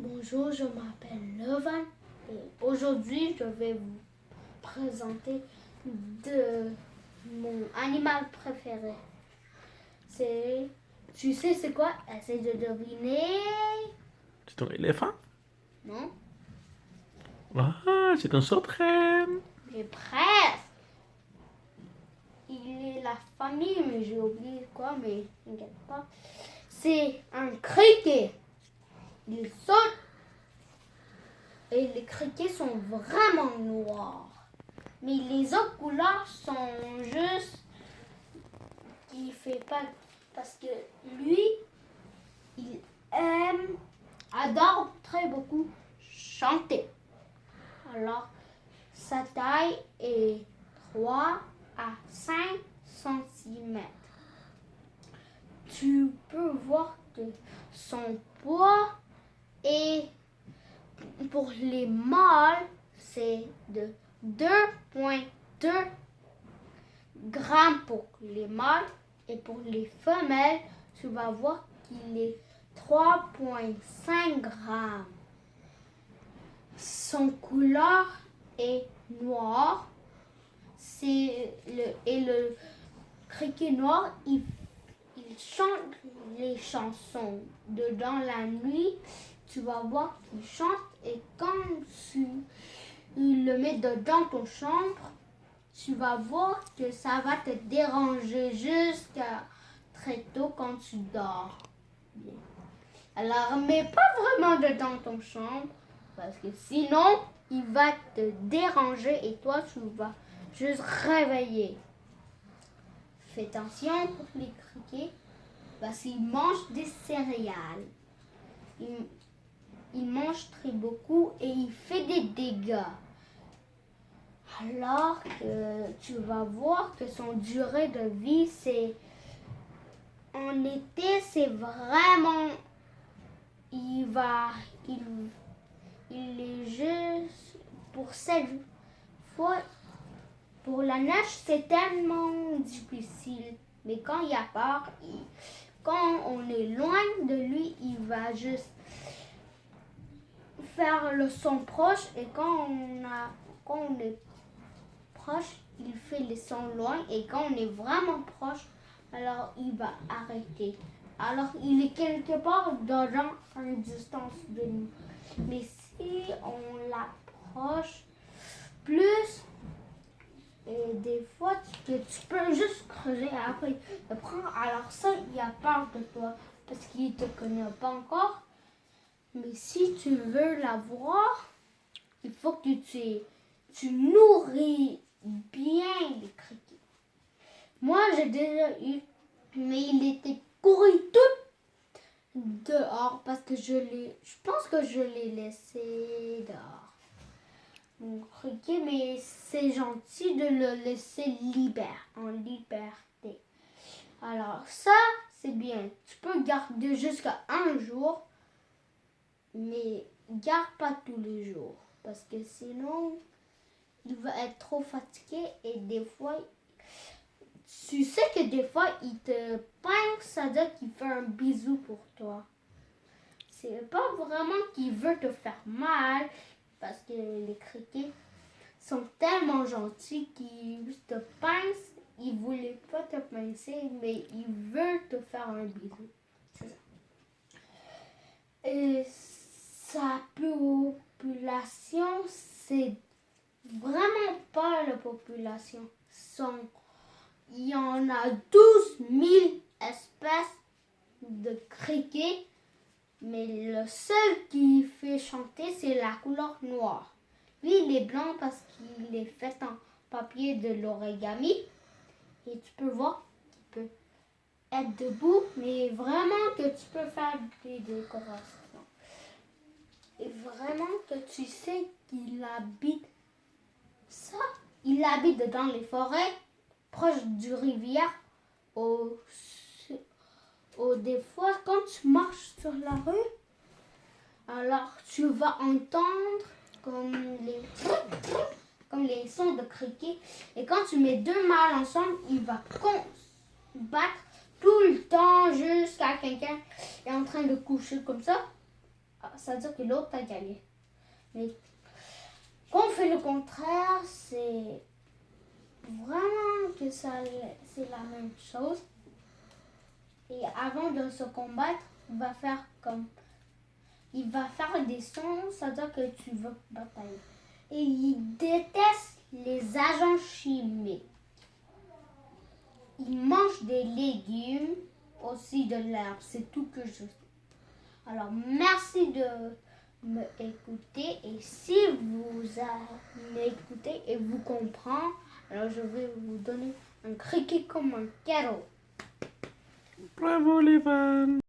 Bonjour, je m'appelle Levan et aujourd'hui je vais vous présenter mon animal préféré. Tu sais c'est quoi? Essaye de deviner. C'est un éléphant? Non? Ah, c'est un sauterelle. Mais presque. Il est la famille, mais j'ai oublié quoi, mais t'inquiète pas. C'est un criquet. Il saute et les criquets sont vraiment noirs. Mais les autres couleurs sont juste qu'il fait pas parce que lui, il adore très beaucoup chanter. Alors, sa taille est 3 à 5 cm. Tu peux voir que son poids est, pour les mâles, c'est de 2,2 grammes pour les mâles et pour les femelles, tu vas voir qu'il est 3,5 grammes. Son couleur est noire. Et le criquet noir, il chante les chansons. Dans la nuit, tu vas voir qu'il chante et quand tu le mets dans ton chambre, tu vas voir que ça va te déranger jusqu'à très tôt quand tu dors. Bien. Alors, mets pas vraiment dedans ton chambre parce que sinon, il va te déranger et toi, tu vas juste réveiller. Fais attention pour les criquets parce qu'ils mangent des céréales. Il mange très beaucoup et il fait des dégâts. Alors que tu vas voir que son durée de vie, c'est en été, c'est vraiment il est juste pour cette fois. Pour la neige, c'est tellement difficile. Mais quand il y a peur, quand on est loin de lui, il va juste faire le son proche. Et quand on est proche, il fait les sons loin. Et quand on est vraiment proche, alors il va arrêter. Alors il est quelque part dans une distance de nous. Mais si on l'approche plus, et des fois tu peux juste creuser et après il le prend. Alors ça, il a peur de toi parce qu'il ne te connaît pas encore. Mais si tu veux l'avoir, il faut que tu nourris bien les criquets. Moi, j'ai déjà eu, mais il était couru tout dehors parce que je pense que je l'ai laissé dehors. Mon criquet, mais c'est gentil de le laisser en liberté. Alors ça, c'est bien. Tu peux garder jusqu'à un jour, mais garde pas tous les jours parce que sinon, il va être trop fatigué et des fois, tu sais que des fois, il te pince, ça veut dire qu'il fait un bisou pour toi. C'est pas vraiment qu'il veut te faire mal parce que les criquets sont tellement gentils qu'ils te pincent. Ils voulaient pas te pincer, mais ils veulent te faire un bisou. C'est ça. Et sa population, c'est vraiment pas la population. Il y en a 12 000 espèces de criquets, mais le seul qui fait chanter, c'est la couleur noire. Lui, il est blanc parce qu'il est fait en papier de l'origami. Et tu peux voir qu'il peut être debout, mais vraiment que tu peux faire des décorations. Et vraiment que tu sais qu'il habite ça. Il habite dans les forêts, proche du rivière. Des fois, quand tu marches sur la rue, alors tu vas entendre comme les sons de criquets. Et quand tu mets deux mâles ensemble, il va combattre tout le temps jusqu'à quelqu'un est en train de coucher comme ça. ça veut dire que l'autre a gagné. Mais quand on fait le contraire, c'est vraiment que c'est la même chose. Et avant de se combattre, il va faire des sons, ça veut dire que tu veux batailler. Et il déteste les agents chimiques. Il mange des légumes, aussi de l'herbe. C'est tout que je sais. Alors, merci de me écouter. Et si vous m'écoutez et vous comprenez, alors je vais vous donner un cricket comme un cadeau. Bravo, Levan.